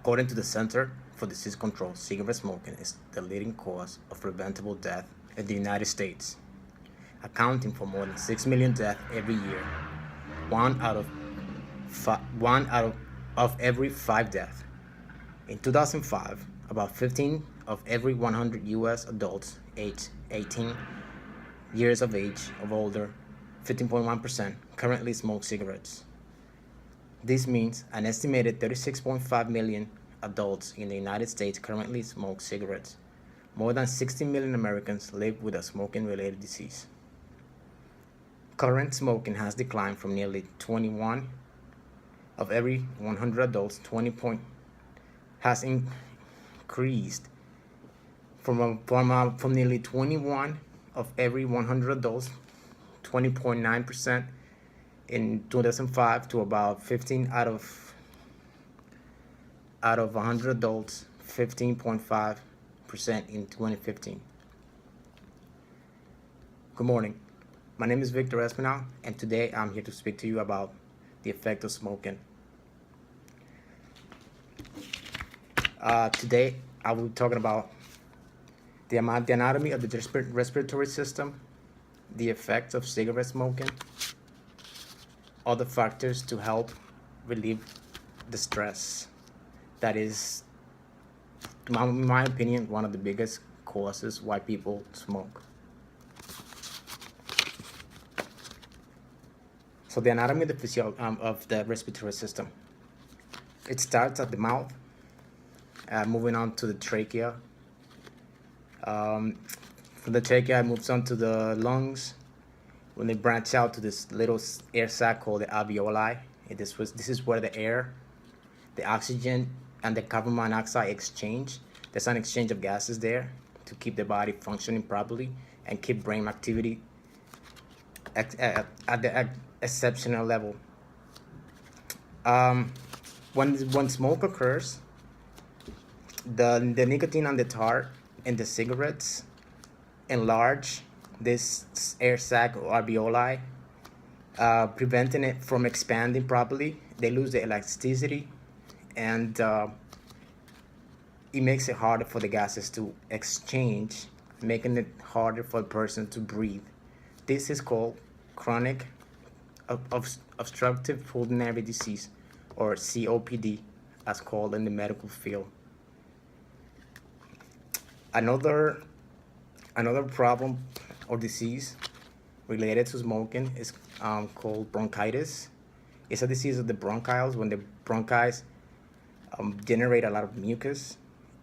According to the Center for Disease Control, cigarette smoking is the leading cause of preventable death in the United States, accounting for more than 6 million deaths every year. One out of every 5 deaths. In 2005, about 15 of every 100 U.S. adults aged 18 years of age or older, 15.1%, currently smoke cigarettes. This means an estimated 36.5 million adults in the United States currently smoke cigarettes. More than 60 million Americans live with a smoking-related disease. Current smoking has declined from nearly 21 of every 100 adults, has increased from nearly 21 of every 100 adults, 20.9% in 2005 to about 15 out of 100 adults, 15.5% in 2015. Good morning. My name is Victor Espinal, and today I'm here to speak to you about the effect of smoking. Today I will be talking about the anatomy of the respiratory system, the effects of cigarette smoking, other factors to help relieve the stress that is, in my opinion, one of the biggest causes why people smoke. So the anatomy of the respiratory system. It starts at the mouth, moving on to the trachea. From the trachea, it moves on to the lungs. When they branch out to this little air sac called the alveoli, this is where the air, the oxygen, and the carbon monoxide exchange. There's an exchange of gases there to keep the body functioning properly and keep brain activity at the exceptional level. When smoke occurs, the nicotine and the tar in the cigarettes enlarge this air sac or alveoli, preventing it from expanding properly. They lose the elasticity, and it makes it harder for the gases to exchange, making it harder for a person to breathe. This is called chronic obstructive pulmonary disease, or COPD, as called in the medical field. Another problem or disease related to smoking is called bronchitis. It's a disease of the bronchioles, when the bronchi generate a lot of mucus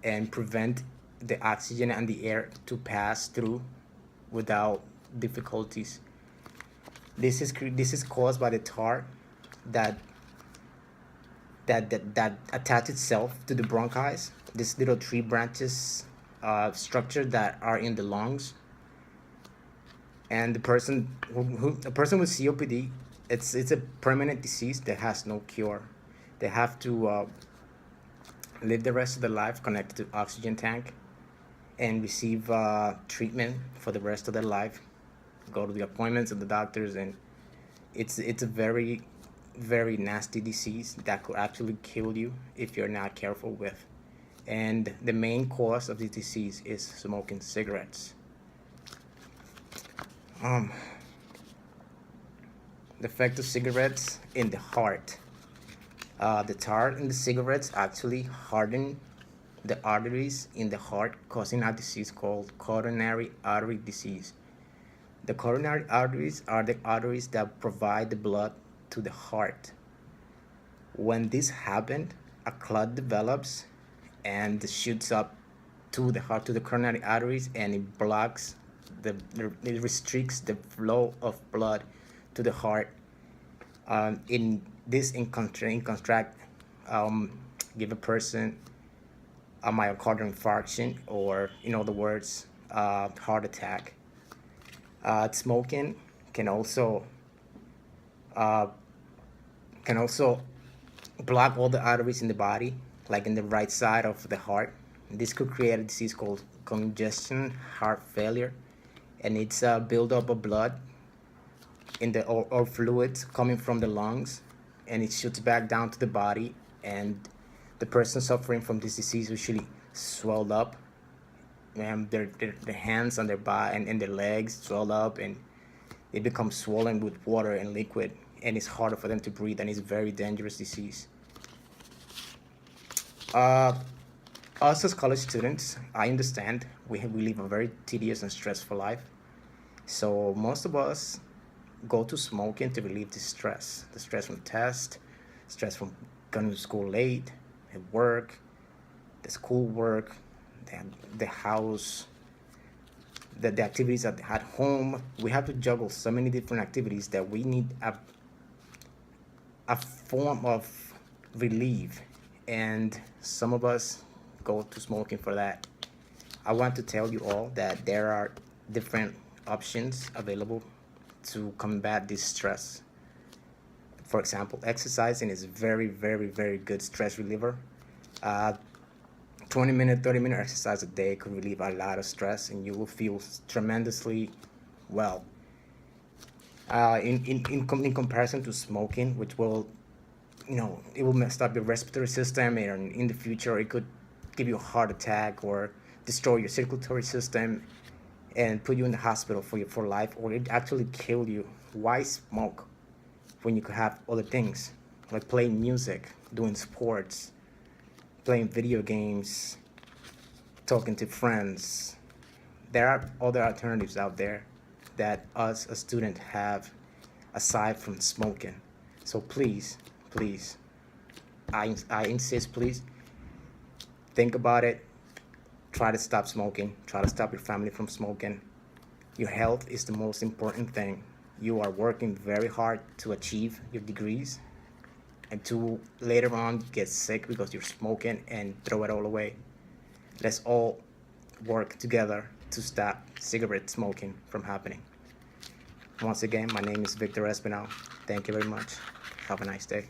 and prevent the oxygen and the air to pass through without difficulties. This is caused by the tar that attach itself to the bronchi. These little tree branches structure that are in the lungs. And a person with COPD, it's a permanent disease that has no cure. They have to live the rest of their life connected to oxygen tank and receive treatment for the rest of their life. Go to the appointments of the doctors, and it's a very, very nasty disease that could actually kill you if you're not careful with. And the main cause of this disease is smoking cigarettes. The effect of cigarettes in the heart. The tar in the cigarettes actually harden the arteries in the heart, causing a disease called coronary artery disease. The coronary arteries are the arteries that provide the blood to the heart. When this happens, a clot develops and shoots up to the heart, to the coronary arteries, and it blocks it restricts the flow of blood to the heart. In contract, give a person a myocardial infarction, or in other words, heart attack. Smoking can also block all the arteries in the body, like in the right side of the heart. This could create a disease called congestion heart failure, and it's a buildup of blood in the or fluids coming from the lungs, and it shoots back down to the body and The person suffering from this disease usually swelled up, and their hands and their body and their legs swell up, and they become swollen with water and liquid, and it's harder for them to breathe, and it's a very dangerous disease. Uh, Us as college students, I understand we live a very tedious and stressful life. So most of us go to smoking to relieve the stress from test, stress from going to school late, at work, the school work, the house, the activities at home. We have to juggle so many different activities that we need a form of relief, and some of us go to smoking for that. I want to tell you all that there are different options available to combat this stress. For example, exercising is very, very, very good stress reliever. Uh, 20-minute, 30-minute exercise a day could relieve a lot of stress, and you will feel tremendously well. In comparison to smoking, which will, it will mess up your respiratory system, and in the future it could give you a heart attack or destroy your circulatory system and put you in the hospital for life, or it actually kill you. Why smoke when you could have other things like playing music, doing sports, playing video games, talking to friends? There are other alternatives out there that us as students have aside from smoking. So please, please, I insist, please think about it. Try to stop smoking. Try to stop your family from smoking. Your health is the most important thing. You are working very hard to achieve your degrees, and to later on get sick because you're smoking and throw it all away. Let's all work together to stop cigarette smoking from happening. Once again, my name is Victor Espinal. Thank you very much. Have a nice day.